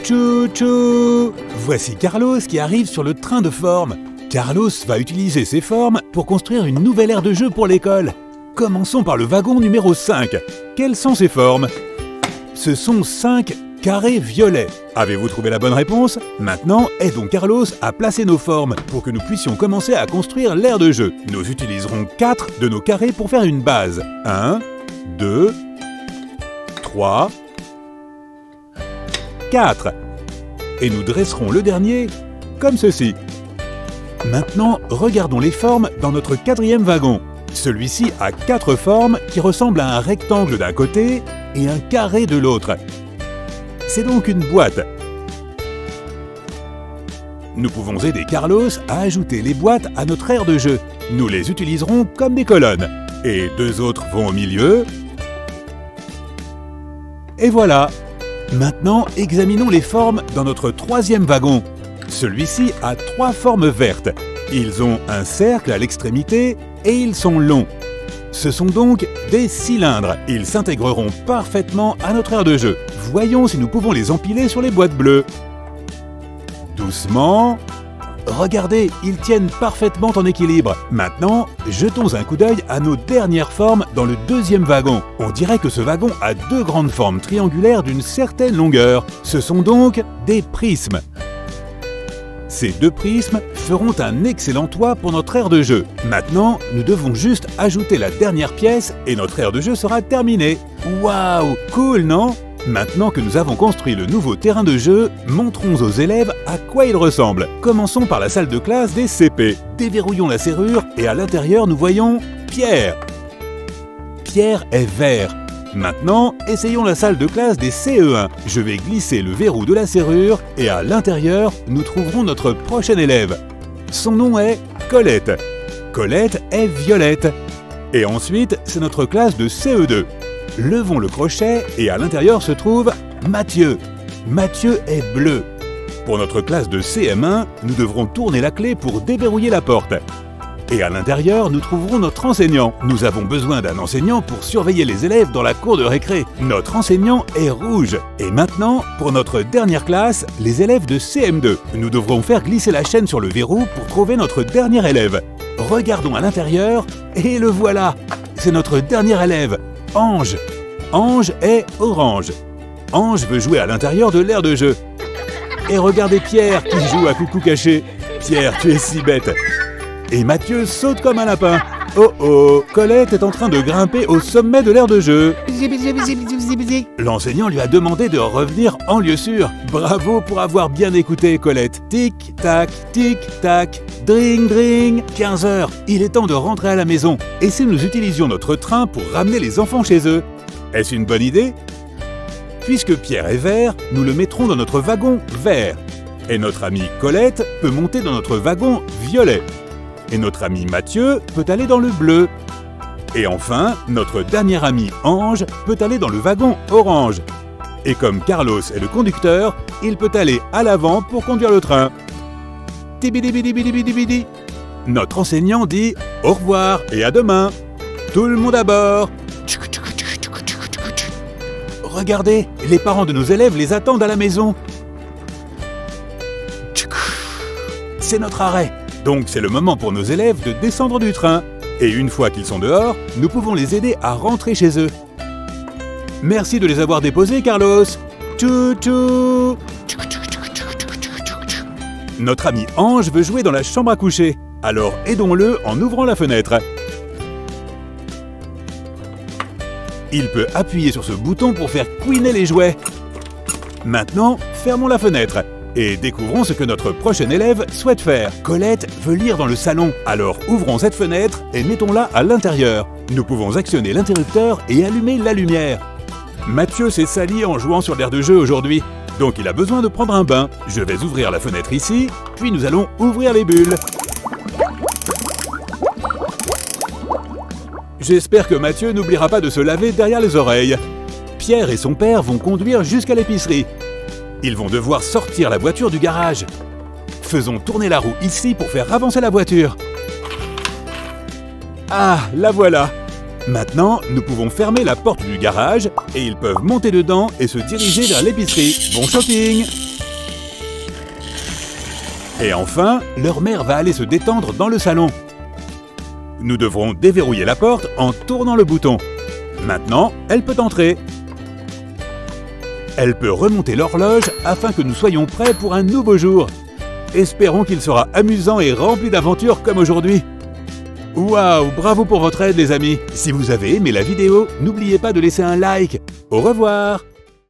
Tchou-tchou! Voici Carlos qui arrive sur le train de forme. Carlos va utiliser ses formes pour construire une nouvelle aire de jeu pour l'école. Commençons par le wagon numéro 5. Quelles sont ces formes? Ce sont 5 carrés violets. Avez-vous trouvé la bonne réponse? Maintenant, aidons Carlos à placer nos formes pour que nous puissions commencer à construire l'aire de jeu. Nous utiliserons 4 de nos carrés pour faire une base. 1, 2, 3, 4. Et nous dresserons le dernier comme ceci. Maintenant, regardons les formes dans notre 4e wagon. Celui-ci a 4 formes qui ressemblent à un rectangle d'un côté et un carré de l'autre. C'est donc une boîte. Nous pouvons aider Carlos à ajouter les boîtes à notre aire de jeu. Nous les utiliserons comme des colonnes. Et 2 autres vont au milieu. Et voilà. Maintenant, examinons les formes dans notre 3e wagon. Celui-ci a 3 formes vertes. Ils ont un cercle à l'extrémité et ils sont longs. Ce sont donc des cylindres. Ils s'intégreront parfaitement à notre aire de jeu. Voyons si nous pouvons les empiler sur les boîtes bleues. Doucement. Regardez, ils tiennent parfaitement en équilibre. Maintenant, jetons un coup d'œil à nos dernières formes dans le 2e wagon. On dirait que ce wagon a 2 grandes formes triangulaires d'une certaine longueur. Ce sont donc des prismes. Ces 2 prismes feront un excellent toit pour notre aire de jeu. Maintenant, nous devons juste ajouter la dernière pièce et notre aire de jeu sera terminée. Waouh, cool, non? Maintenant que nous avons construit le nouveau terrain de jeu, montrons aux élèves à quoi il ressemble. Commençons par la salle de classe des CP. Déverrouillons la serrure et à l'intérieur nous voyons Pierre. Pierre est vert. Maintenant, essayons la salle de classe des CE1. Je vais glisser le verrou de la serrure et à l'intérieur, nous trouverons notre prochain élève. Son nom est Colette. Colette est violette. Et ensuite, c'est notre classe de CE2. Levons le crochet et à l'intérieur se trouve Mathieu. Mathieu est bleu. Pour notre classe de CM1, nous devrons tourner la clé pour déverrouiller la porte. Et à l'intérieur, nous trouverons notre enseignant. Nous avons besoin d'un enseignant pour surveiller les élèves dans la cour de récré. Notre enseignant est rouge. Et maintenant, pour notre dernière classe, les élèves de CM2. Nous devrons faire glisser la chaîne sur le verrou pour trouver notre dernier élève. Regardons à l'intérieur et le voilà. C'est notre dernier élève, Ange. Ange est orange. Ange veut jouer à l'intérieur de l'aire de jeu. Et regardez Pierre qui joue à coucou caché. Pierre, tu es si bête. Et Mathieu saute comme un lapin. Oh oh, Colette est en train de grimper au sommet de l'aire de jeu. L'enseignant lui a demandé de revenir en lieu sûr. Bravo pour avoir bien écouté, Colette. Tic-tac, tic-tac, dring-dring. 15 heures, il est temps de rentrer à la maison. Et si nous utilisions notre train pour ramener les enfants chez eux? Est-ce une bonne idée? Puisque Pierre est vert, nous le mettrons dans notre wagon vert. Et notre amie Colette peut monter dans notre wagon violet. Et notre ami Mathieu peut aller dans le bleu. Et enfin, notre dernier ami Ange peut aller dans le wagon orange. Et comme Carlos est le conducteur, il peut aller à l'avant pour conduire le train. Tibidi-bidi-bidi-bidi-bidi. Notre enseignant dit au revoir et à demain. Tout le monde à bord. Regardez, les parents de nos élèves les attendent à la maison. C'est notre arrêt. Donc c'est le moment pour nos élèves de descendre du train. Et une fois qu'ils sont dehors, nous pouvons les aider à rentrer chez eux. Merci de les avoir déposés, Carlos. Tchou-tchou. Notre ami Ange veut jouer dans la chambre à coucher. Alors aidons-le en ouvrant la fenêtre. Il peut appuyer sur ce bouton pour faire couiner les jouets. Maintenant, fermons la fenêtre. Et découvrons ce que notre prochain élève souhaite faire. Colette veut lire dans le salon. Alors ouvrons cette fenêtre et mettons-la à l'intérieur. Nous pouvons actionner l'interrupteur et allumer la lumière. Mathieu s'est sali en jouant sur l'aire de jeu aujourd'hui. Donc il a besoin de prendre un bain. Je vais ouvrir la fenêtre ici, puis nous allons ouvrir les bulles. J'espère que Mathieu n'oubliera pas de se laver derrière les oreilles. Pierre et son père vont conduire jusqu'à l'épicerie. Ils vont devoir sortir la voiture du garage. Faisons tourner la roue ici pour faire avancer la voiture. Ah, la voilà! Maintenant, nous pouvons fermer la porte du garage et ils peuvent monter dedans et se diriger vers l'épicerie. Bon shopping! Et enfin, leur mère va aller se détendre dans le salon. Nous devrons déverrouiller la porte en tournant le bouton. Maintenant, elle peut entrer. Elle peut remonter l'horloge afin que nous soyons prêts pour un nouveau jour. Espérons qu'il sera amusant et rempli d'aventures comme aujourd'hui. Waouh, bravo pour votre aide les amis. Si vous avez aimé la vidéo, n'oubliez pas de laisser un like. Au revoir.